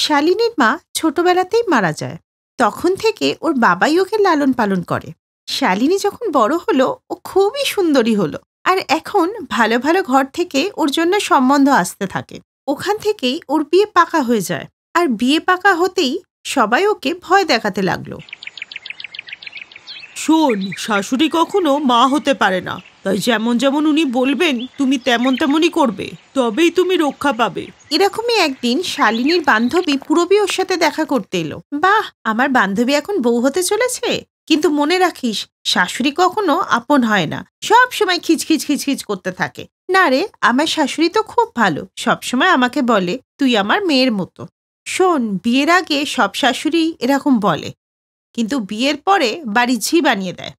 শালিনীর মা ছোটবেলাতেই মারা যায়। তখন থেকে ওর বাবাই ওকে লালন পালন করে। শালিনী যখন বড় হলো ও খুবই সুন্দরী হলো, আর এখন ভালো ভালো ঘর থেকে ওর জন্য সম্বন্ধ আসতে থাকে। ওখান থেকেই ওর বিয়ে পাকা হয়ে যায়, আর বিয়ে পাকা হতেই সবাই ওকে ভয় দেখাতে লাগলো। শোন, শাশুড়ি কখনো মা হতে পারে না, তাই যেমন যেমন উনি বলবেন তুমি তেমন তেমনই করবে, তবেই তুমি রক্ষা পাবে। এরকমই একদিন শালিনীর বান্ধবী পূরবী ওর সাথে দেখা করতে এলো। বাহ, আমার বান্ধবী এখন বউ হতে চলেছে, কিন্তু মনে রাখিস শাশুড়ি কখনো আপন হয় না, সব সময় খিচখিচ খিচখিচ করতে থাকে। না রে, আমার শাশুড়ি তো খুব ভালো, সবসময় আমাকে বলে তুই আমার মেয়ের মতো। শোন, বিয়ের আগে সব শাশুড়ি এরকম বলে, কিন্তু বিয়ের পরে বাড়ি ঝি বানিয়ে দেয়।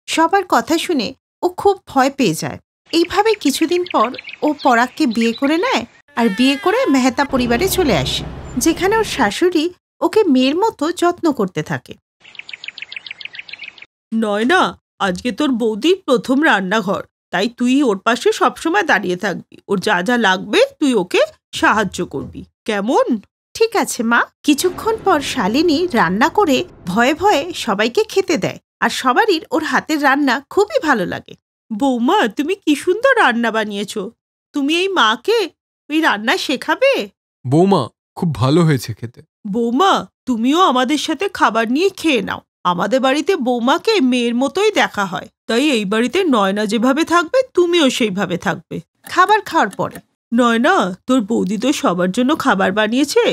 সবার কথা শুনে ও খুব ভয় পেয়ে যায়। এইভাবে কিছুদিন পর ও পরাগকে বিয়ে করে নেয়, আর বিয়ে করে মেহতা পরিবারে চলে আসে, যেখানে ওর শাশুড়ি ওকে মেয়ের মতো যত্ন করতে থাকে। নয়না, আজকে তোর বৌদির প্রথম রান্নাঘর, তাই তুই ওর পাশে সবসময় দাঁড়িয়ে থাকবি। ওর যা যা লাগবে তুই ওকে সাহায্য করবি, কেমন? ঠিক আছে মা। কিছুক্ষণ পর শালিনী রান্না করে ভয়ে ভয়ে সবাইকে খেতে দেয়, আর সবারই ওর হাতের রান্না খুবই ভালো লাগে। বৌমা, তুমি কি সুন্দর রান্না বানিয়েছো। তুমি এই মাকে ওই রান্না শেখাবে? বৌমা, খুব ভালো হয়েছে খেতে। বৌমা, তুমিও আমাদের সাথে খাবার নিয়ে খেয়ে নাও। আমাদের বাড়িতে বৌমাকে মেয়ের মতোই দেখা হয়, তাই এই বাড়িতে নয়না যেভাবে থাকবে তুমিও সেইভাবে থাকবে। খাবার খাওয়ার পরে নয়না, তোর বৌদি তো সবার জন্য খাবার বানিয়েছে,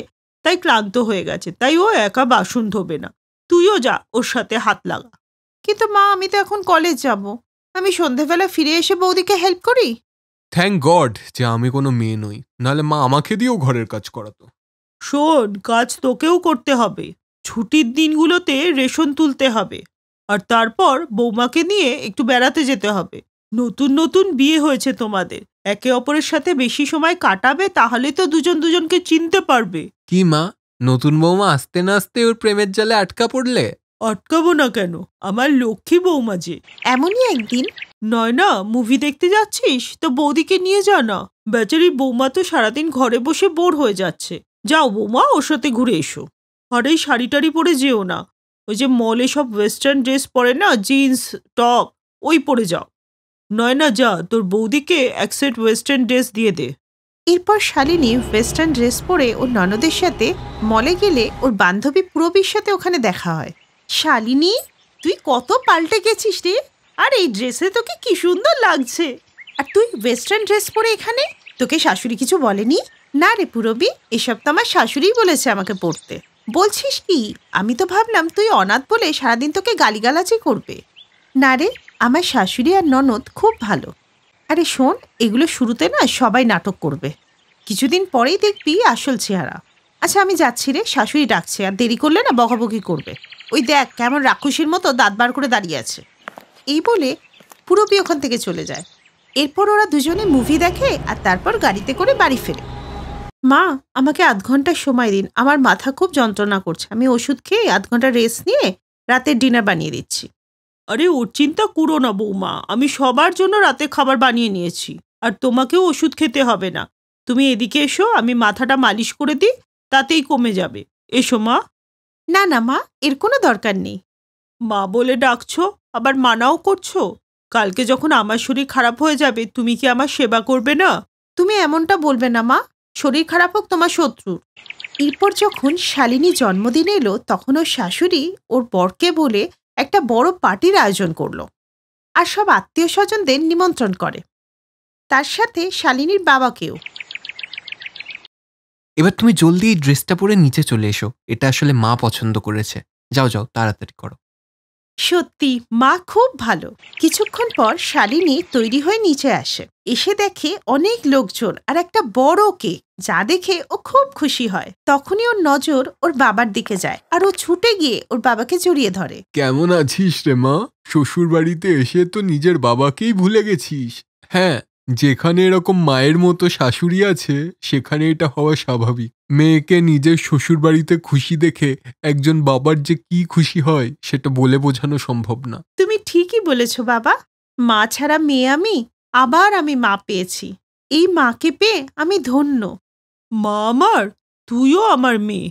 তাই ক্লান্ত হয়ে গেছে, তাই ও একা বাসন ধোবে না। তুইও যা, ওর সাথে হাত লাগা। কিন্তু মা, আমি তো এখন কলেজ যাব, আমি সন্ধেবেলা ফিরে এসে বৌদিকে হেল্প করি। থ্যাংক গড যে আমি কোনো মেয়ে নই, নাহলে মা আমাকে দিয়েও ঘরের কাজ করাতো। শোন, কাজ তোকেও করতে হবে। ছুটির দিনগুলোতে রেশন তুলতে হবে, আর তারপর বৌমাকে নিয়ে একটু বেড়াতে যেতে হবে। নতুন নতুন বিয়ে হয়েছে তোমাদের, একে অপরের সাথে বেশি সময় কাটাবে, তাহলে তো দুজন দুজনকে চিনতে পারবে। কি মা, নতুন বৌমা আসতে না আসতে ওর প্রেমের জালে আটকা পড়লে? আটকাবো না কেন, আমার লক্ষ্মী বৌমা যে। এমনই একদিন নয়না, মুভি দেখতে যাচ্ছিস তো বৌদিকে নিয়ে যা না। বেচারি বৌমা তো সারাদিন ঘরে বসে বোর হয়ে যাচ্ছে। যাও বৌমা, ওর সাথে ঘুরে এসো। আর এই শাড়ি টাড়ি পরে যেও না, ওই যে মলে সব ওয়েস্টার্ন ড্রেস পরে না, জিন্স টপ, ওই পরে যাও। নয়না যা, তোর বৌদিকে এক সেট ওয়েস্টার্ন ড্রেস দিয়ে দে। এরপর শালিনী ওয়েস্টার্ন ড্রেস পরে ওর ননদের সাথে মলে গেলে ওর বান্ধবী পূরবীর সাথে ওখানে দেখা হয়। শালিনী, তুই কত পাল্টে গেছিস রে, আর এই ড্রেসে তোকে কি সুন্দর লাগছে। আর তুই ওয়েস্টার্ন ড্রেস পরে এখানে, তোকে শাশুড়ি কিছু বলেনি? না রে পূরবী, এসব তো আমার শাশুড়িই বলেছে আমাকে পড়তে। বলছিস কি? আমি তো ভাবলাম তুই অনাথ বলে সারাদিন তোকে গালিগালাজই করবে। না রে, আমার শাশুড়ি আর ননদ খুব ভালো। আরে শোন, এগুলো শুরুতে না সবাই নাটক করবে, কিছুদিন পরেই দেখবি আসল চেহারা। আচ্ছা আমি যাচ্ছি রে, শাশুড়ি ডাকছে, আর দেরি করলে না বকাবকি করবে। ওই দেখ কেমন রাক্ষসীর মতো দাঁত বার করে দাঁড়িয়ে আছে। এই বলে পূরবী ওখান থেকে চলে যায়। এরপর ওরা দুজনে মুভি দেখে, আর তারপর গাড়িতে করে বাড়ি ফেরে। মা, আমাকে ৮ ঘন্টার সময় দিন, আমার মাথা খুব যন্ত্রণা করছে। আমি ওষুধ খেয়ে ৮ ঘন্টা রেস্ট নিয়ে রাতের ডিনার বানিয়ে দিচ্ছি। আরে ওর চিন্তা করো না বৌমা, আমি সবার জন্য রাতে খাবার বানিয়ে নিয়েছি, আর তোমাকেও ওষুধ খেতে হবে না। তুমি এদিকে এসো, আমি মাথাটা মালিশ করে দিই, তাতেই কমে যাবে। এসো মা। না না মা, এর কোনো দরকার নেই। মা বলে ডাকছো, আবার মানাও করছো। কালকে যখন আমার শরীর খারাপ হয়ে যাবে, তুমি কি আমার সেবা করবে না? তুমি এমনটা বলবে না মা, শরীর খারাপ হোক তোমার শত্রুর। এরপর যখন শালিনী জন্মদিন এলো, তখন ওর শাশুড়ি ওর বরকে বলে একটা বড় পার্টির আয়োজন করলো, আর সব আত্মীয় স্বজনদের নিমন্ত্রণ করে, তার সাথে শালিনীর বাবাকেও। এবার তুমি জলদি এই ড্রেসটা পরে নিচে চলে এসো, এটা আসলে মা পছন্দ করেছে। যাও যাও, তাড়াতাড়ি করো। সত্যি মা খুব ভালো। কিছুক্ষণ পর শালিনী তৈরি হয়ে নিচে আসে, এসে দেখে অনেক লোকজন আর একটা বড় কেক, যা দেখে ও খুব খুশি হয়। তখনই ওর নজর ওর বাবার দিকে যায়, আর ও ছুটে গিয়ে ওর বাবাকে জড়িয়ে ধরে। কেমন আছিস রে মা? শ্বশুর বাড়িতে এসে তো নিজের বাবাকেই ভুলে গেছিস। হ্যাঁ, যেখানে এরকম মায়ের মতো শাশুড়ি আছে সেখানে এটা হওয়া স্বাভাবিক। মেয়েকে নিজের শ্বশুর বাড়িতে খুশি দেখে একজন বাবার যে কি খুশি হয় সেটা বলে বোঝানো সম্ভব না। তুমি ঠিকই বলেছ বাবা, মা ছাড়া মেয়ে আমি, আবার আমি মা পেয়েছি। এই মাকে পেয়ে আমি ধন্য। মা আমার, তুইও আমার মেয়ে।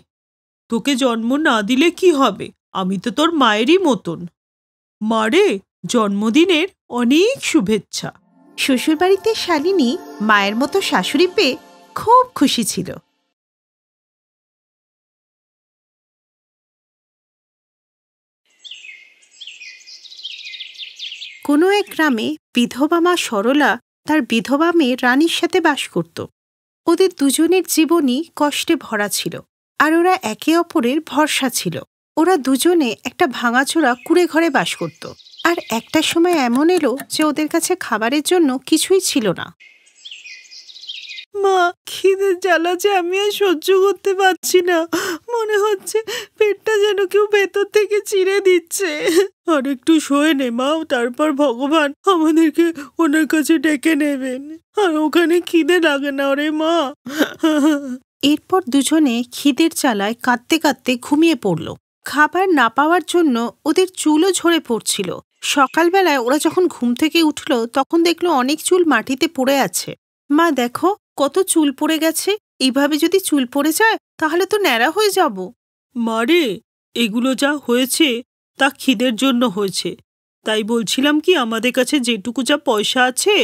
তোকে জন্ম না দিলে কি হবে, আমি তো তোর মায়েরই মতন। মারে, জন্মদিনের অনেক শুভেচ্ছা। শ্বশুরবাড়িতে শালিনী মায়ের মতো শাশুড়ি পেয়ে খুব খুশি ছিল। কোনো এক গ্রামে বিধবা মা সরলা তার বিধবা মেয়ে রানীর সাথে বাস করত। ওদের দুজনের জীবনই কষ্টে ভরা ছিল, আর ওরা একে অপরের ভরসা ছিল। ওরা দুজনে একটা ভাঙাচোরা কুঁড়ে ঘরে বাস করত। আর একটা সময় এমন এলো যে ওদের কাছে খাবারের জন্য কিছুই ছিল না। মা, খিদের জ্বালা যে আমি আর সহ্য করতে পারছি না, মনে হচ্ছে পেটটা যেন কেউ ভেতর থেকে চিরে দিচ্ছে। আর একটু শোয়ে নে মা, তারপর ভগবান আমাদেরকে ওনার কাছে ডেকে নেবেন। আর ওখানে খিদে লাগে না রে মা। এরপর দুজনে খিদের জ্বালায় কাঁদতে কাঁদতে ঘুমিয়ে পড়ল। খাবার না পাওয়ার জন্য ওদের চুলও ঝরে পড়ছিল। সকালবেলায় ওরা যখন ঘুম থেকে উঠল তখন দেখলো অনেক চুল মাটিতে পড়ে আছে। মা দেখো, কত চুল পড়ে গেছে। এইভাবে যদি চুল পড়ে যায় তাহলে তো ন্যাড়া হয়ে যাব। মারে, এগুলো যা হয়েছে তা খিদের জন্য হয়েছে। তাই বলছিলাম কি, আমাদের কাছে যেটুকু যা পয়সা আছে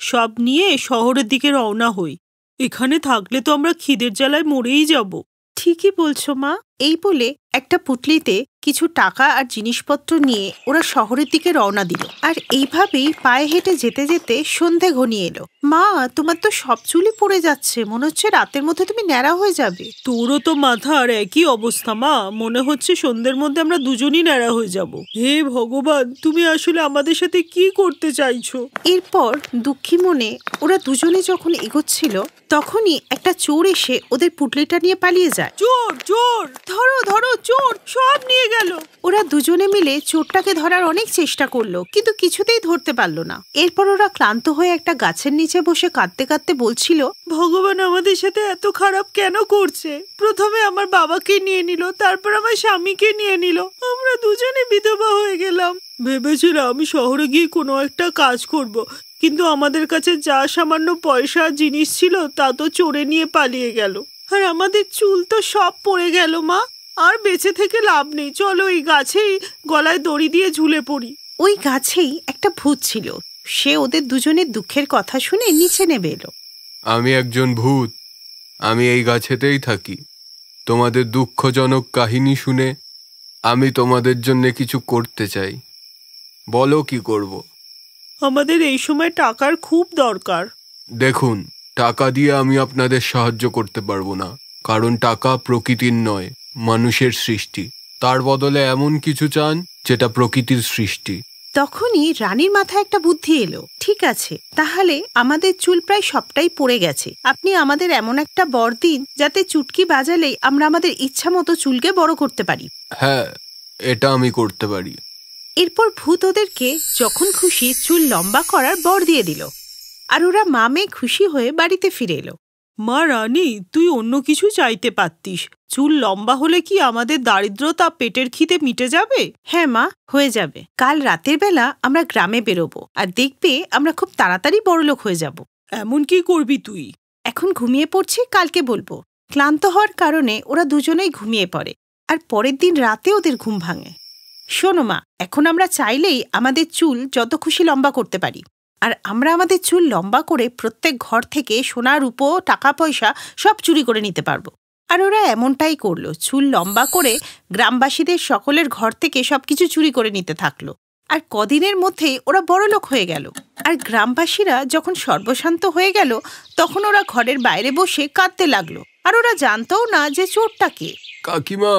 সব নিয়ে শহরের দিকে রওনা হই। এখানে থাকলে তো আমরা খিদের জ্বালায় মরেই যাব। ঠিকই বলছো মা। এই বলে একটা পুটলিতে কিছু টাকা আর জিনিসপত্র নিয়ে ওরা শহরের দিকে রওনা দিল। আর এইভাবেই পায়ে হেঁটে যেতে যেতে সন্ধে ঘনিয়ে এলো। মা, তোমার তো সব চুলই পড়ে যাচ্ছে, মনে হচ্ছে রাতের মধ্যে তুমি ন্যাড়া হয়ে যাবে। তোরও তো মাথার একই অবস্থা মা, মনে হচ্ছে সন্ধ্যের মধ্যে আমরা দুজনই ন্যাড়া হয়ে যাব। হে ভগবান, তুমি আসলে আমাদের সাথে কি করতে চাইছো? এরপর দুঃখী মনে ওরা দুজনে যখন এগোচ্ছিল তখনই একটা চোর এসে ওদের পুটলিটা নিয়ে পালিয়ে যায়। চোর, চোর! ধরো ধরো, চোর সব নিয়ে গেল। ওরা দুজনে মিলে চোরটাকে ধরার অনেক চেষ্টা করলো, কিন্তু কিছুতেই ধরতে পারলো না। এরপর ওরা ক্লান্ত হয়ে একটা গাছের নিচে বসে কাঁদতে কাঁদতে বলছিল, ভগবান আমাদের সাথে এত খারাপ কেন করছে? প্রথমে আমার বাবাকে নিয়ে নিল, তারপর আমার স্বামীকে নিয়ে নিল, আমরা দুজনে বিধবা হয়ে গেলাম। ভেবেছিলাম আমি শহরে গিয়ে কোনো একটা কাজ করব, কিন্তু আমাদের কাছে যা সামান্য পয়সা জিনিস ছিল তা তো চোরে নিয়ে পালিয়ে গেল। আর আমাদের চুল তো সব পড়ে গেল মা, আর বেঁচে থেকে লাভ নেই। চলো এই গাছেই গলায় দড়ি দিয়ে ঝুলে পড়ি। ওই গাছেই একটা ভূত ছিল। সে ওদের দুজনের দুঃখের কথা শুনে নিচে নেমে এলো। আমি একজন ভূত, আমি এই গাছেতেই থাকি। তোমাদের দুঃখজনক কাহিনী শুনে আমি তোমাদের জন্য কিছু করতে চাই। বলো কি করব? আমাদের এই সময় টাকার খুব দরকার। দেখুন, টাকা দিয়ে আমি আপনাদের সাহায্য করতে পারবো না, কারণ টাকা প্রকৃতির নয়, মানুষের সৃষ্টি। তার বদলে এমন কিছু চান যেটা প্রকৃতির সৃষ্টি। তখনই রানীর মাথায় একটা বুদ্ধি এলো। ঠিক আছে, তাহলে আমাদের চুল প্রায় সবটাই পড়ে গেছে। আপনি আমাদের এমন একটা বর দিন যাতে চুটকি বাজালেই আমরা আমাদের ইচ্ছা মতো চুলকে বড় করতে পারি। হ্যাঁ, এটা আমি করতে পারি। এরপর ভূত ওদেরকে যখন খুশি চুল লম্বা করার বর দিয়ে দিল। আর ওরা মামে খুশি হয়ে বাড়িতে ফিরে এলো। মা রানী, তুই অন্য কিছু চাইতে পারতিস। চুল লম্বা হলে কি আমাদের দারিদ্রতা পেটের খিদে মিটে যাবে? হ্যাঁ মা, হয়ে যাবে। কাল রাতের বেলা আমরা গ্রামে বেরোবো, আর দেখবে আমরা খুব তাড়াতাড়ি বড়লোক হয়ে যাব। এমন কি করবি তুই? এখন ঘুমিয়ে পড়ছি, কালকে বলবো। ক্লান্ত হওয়ার কারণে ওরা দুজনেই ঘুমিয়ে পড়ে, আর পরের দিন রাতে ওদের ঘুম ভাঙে। শোনো মা, এখন আমরা চাইলেই আমাদের চুল যত খুশি লম্বা করতে পারি। আর আমরা আমাদের চুল লম্বা করে প্রত্যেক ঘর থেকে সোনা রূপো টাকা পয়সা সব চুরি করে নিতে পারবো। আর ওরা এমনটাই করলো। চুল লম্বা করে গ্রামবাসীদের সকলের ঘর থেকে সবকিছু চুরি করে নিতে থাকলো। আর কদিনের মধ্যেই ওরা বড়লোক হয়ে গেল। আর গ্রামবাসীরা যখন সর্বশান্ত হয়ে গেল তখন ওরা ঘরের বাইরে বসে কাঁদতে লাগলো। আর ওরা জানতও না যে চোরটা কে। কাকিমা,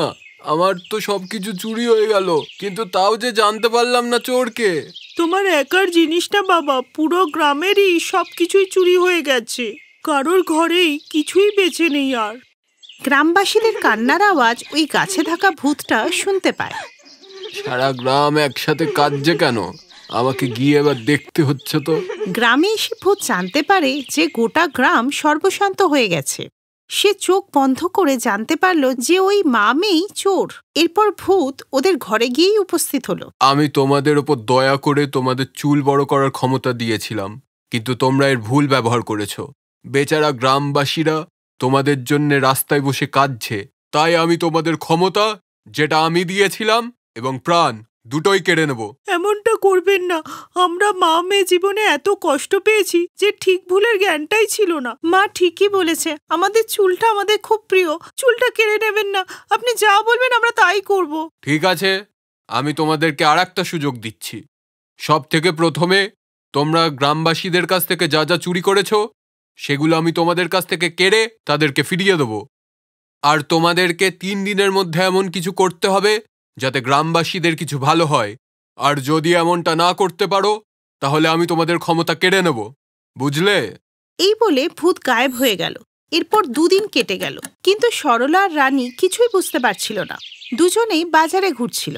আমার তো সবকিছু চুরি হয়ে গেল, কিন্তু তাও যে জানতে পারলাম না চোরকে। তোমার একার জিনিস না বাবা, পুরো গ্রামেরই সবকিছুই চুরি হয়ে গেছে। কারোর ঘরেই কিছুই বেঁচে নেই আর। গ্রামবাসীদের কান্নার আওয়াজ ওই গাছে থাকা ভূতটা শুনতে পায়। সারা গ্রাম একসাথে কাঁদছে কেন? আমাকে গিয়ে এবার দেখতে হচ্ছে তো। গ্রামে এসে ভূত জানতে পারে যে গোটা গ্রাম সর্বশান্ত হয়ে গেছে। সে চোখ বন্ধ করে জানতে পারলো যে ওই মামেই চোর। এরপর ভূত ওদের ঘরে গিয়েই উপস্থিত হলো। আমি তোমাদের ওপর দয়া করে তোমাদের চুল বড় করার ক্ষমতা দিয়েছিলাম, কিন্তু তোমরা এর ভুল ব্যবহার করেছো। বেচারা গ্রামবাসীরা তোমাদের জন্য রাস্তায় বসে কাঁদছে, তাই আমি তোমাদের ক্ষমতা, যেটা আমি দিয়েছিলাম, এবং প্রাণ দুটোই কেড়ে নেব। এমনটা করবেন না। আমরা মা মেয়ে জীবনে এত কষ্ট পেয়েছি যে ঠিক ভুলের জ্ঞানটাই ছিল না। মা ঠিকই বলেছে, আমাদের চুলটা আমাদের খুব প্রিয়। চুলটা কেড়ে নেবেন না, আপনি যা বলবেন আমরা তাই করব। ঠিক আছে, আমি তোমাদেরকে আর একটা সুযোগ দিচ্ছি। সব থেকে প্রথমে তোমরা গ্রামবাসীদের কাছ থেকে যা যা চুরি করেছো সেগুলো আমি তোমাদের কাছ থেকে কেড়ে তাদেরকে ফিরিয়ে দেবো। আর তোমাদেরকে 3 দিনের মধ্যে এমন কিছু করতে হবে যাতে গ্রামবাসীদের কিছু ভালো হয়। আর যদি এমনটা না করতে পারো তাহলে আমি তোমাদের ক্ষমতা কেড়ে নেব, বুঝলে? এই বলে ভূত গায়েব হয়ে গেল। এরপর 2 দিন কেটে গেল, কিন্তু সরলা আর রানী কিছুই বুঝতে পারছিল না। দুজনেই বাজারে ঘুরছিল।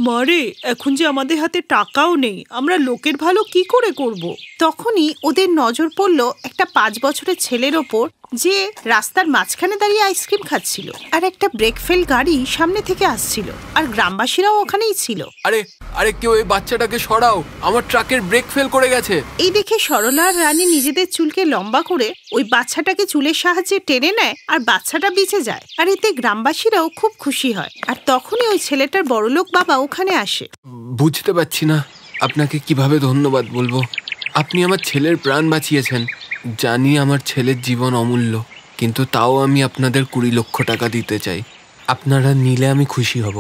মারে, এখন যে আমাদের হাতে টাকাও নেই, আমরা লোকের ভালো কি করে করব। তখনই ওদের নজর পড়ল একটা 5 বছরের ছেলের ওপর, যে রাস্তার মাঝখানে দাঁড়িয়ে আইসক্রিম খাচ্ছিল। আর একটা ব্রেকফেল গাড়ি সামনে থেকে আসছিল, আর গ্রামবাসীরাও ওখানেই ছিল। আরে আরে কেউ এই বাচ্চাটাকে সরাও, আমার ট্রাকের ব্রেক ফেল করে গেছে। এই দেখে সরলা আর রানী নিজেদের চুলকে লম্বা করে ওই বাচ্চাটাকে চুলের সাহায্যে টেনে নেয়, আর বাচ্চাটা বেঁচে যায়। আর এতে গ্রামবাসীরাও খুব খুশি হয়। আর তখনই ওই ছেলেটার বড়লোক বাবা ওখানে আসে। বুঝতে পারছি না আপনাকে কিভাবে ধন্যবাদ বলবো। আপনি আমার ছেলের প্রাণ বাঁচিয়েছেন। জানি আমার ছেলের জীবন অমূল্য, কিন্তু তাও আমি আপনাদের 20 লক্ষ টাকা দিতে চাই। আপনারা নিলে আমি খুশি হব।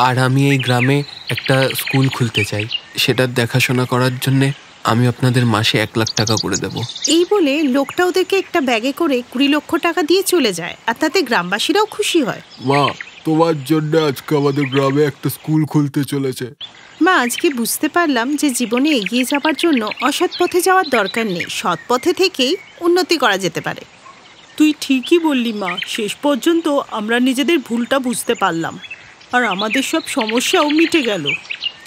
আর আমি এই গ্রামে একটা স্কুল খুলতে চাই, সেটার দেখাশোনা করার জন্যে আমি আপনাদের মাসে 1 লাখ টাকা করে দেব। এই বলে লোকটা ওদেরকে একটা ব্যাগে করে 20 লক্ষ টাকা দিয়ে চলে যায়। আর তাতে গ্রামবাসীরাও খুশি হয়। মা, তোমার জন্য আজকে আমাদের গ্রামে একটা স্কুল খুলতে চলেছে। মা, আজকে বুঝতে পারলাম যে জীবনে এগিয়ে যাবার জন্য অসৎ পথে যাওয়ার দরকার নেই, সৎ পথে থেকেই উন্নতি করা যেতে পারে। তুই ঠিকই বললি মা। শেষ পর্যন্ত আমরা নিজেদের ভুলটা বুঝতে পারলাম, আর আমাদের সব সমস্যাও মিটে গেল।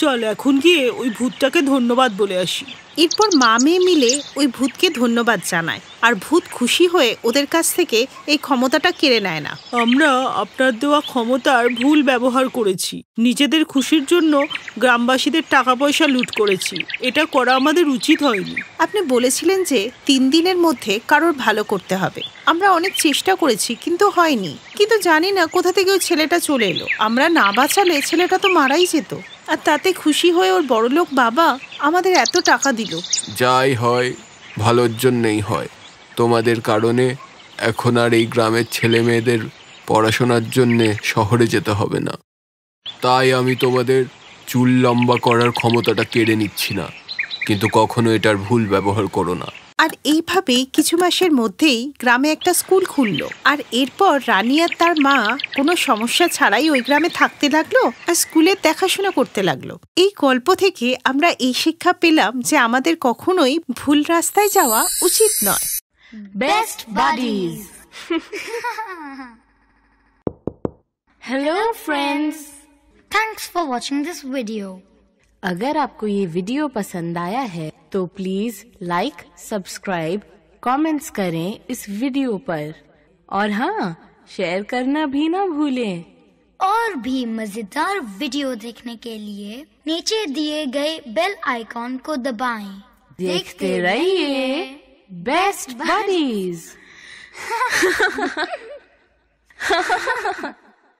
চল এখন গিয়ে ওই ভূতটাকে ধন্যবাদ বলে আসি। এরপর মা মেয়ে মিলে ওই ভূতকে ধন্যবাদ জানায়, আর ভূত খুশি হয়ে ওদের কাছ থেকে এই ক্ষমতাটা কেড়ে নেয় না। আমরা আপনার দেওয়া ক্ষমতার ভুল ব্যবহার করেছি। নিজেদের খুশির জন্য গ্রামবাসীদের টাকা পয়সা লুট করেছি। এটা করা আমাদের উচিত হয়নি। আপনি বলেছিলেন যে 3 দিনের মধ্যে কারোর ভালো করতে হবে। আমরা অনেক চেষ্টা করেছি, কিন্তু হয়নি। কিন্তু জানি না কোথা থেকে ওই ছেলেটা চলে এলো। আমরা না বাঁচালে ছেলেটা তো মারাই যেত। আর তাতে খুশি হয়ে ওর বড়লোক বাবা আমাদের এত টাকা দিল। যাই হয় ভালোর জন্যই হয়। তোমাদের কারণে এখন আর এই গ্রামের ছেলে মেয়েদের পড়াশোনার জন্যে শহরে যেতে হবে না। তাই আমি তোমাদের চুল লম্বা করার ক্ষমতাটা কেড়ে নিচ্ছি না, কিন্তু কখনো এটার ভুল ব্যবহার করো না। আর এইভাবেই কিছু মাসের মধ্যেই গ্রামে একটা স্কুল খুললো। আর এরপর রানী আর তার মা কোনো সমস্যা ছাড়াই ওই গ্রামে থাকতে লাগলো, আর স্কুলের দেখাশোনা করতে লাগলো। এই গল্প থেকে আমরা এই শিক্ষা পেলাম যে আমাদের কখনোই ভুল রাস্তায় যাওয়া উচিত নয়। Best buddies. Hello friends. Thanks for watching this video. अगर आपको ये वीडियो पसंद आया है तो प्लीज लाइक, सब्सक्राइब, कमेंट्स करें इस वीडियो पर, और हाँ, शेयर करना भी ना भूलें। और भी मजेदार वीडियो देखने के लिए नीचे दिए गए बेल आइकॉन को दबाएं। देखते रहिए बेस्ट बडीज।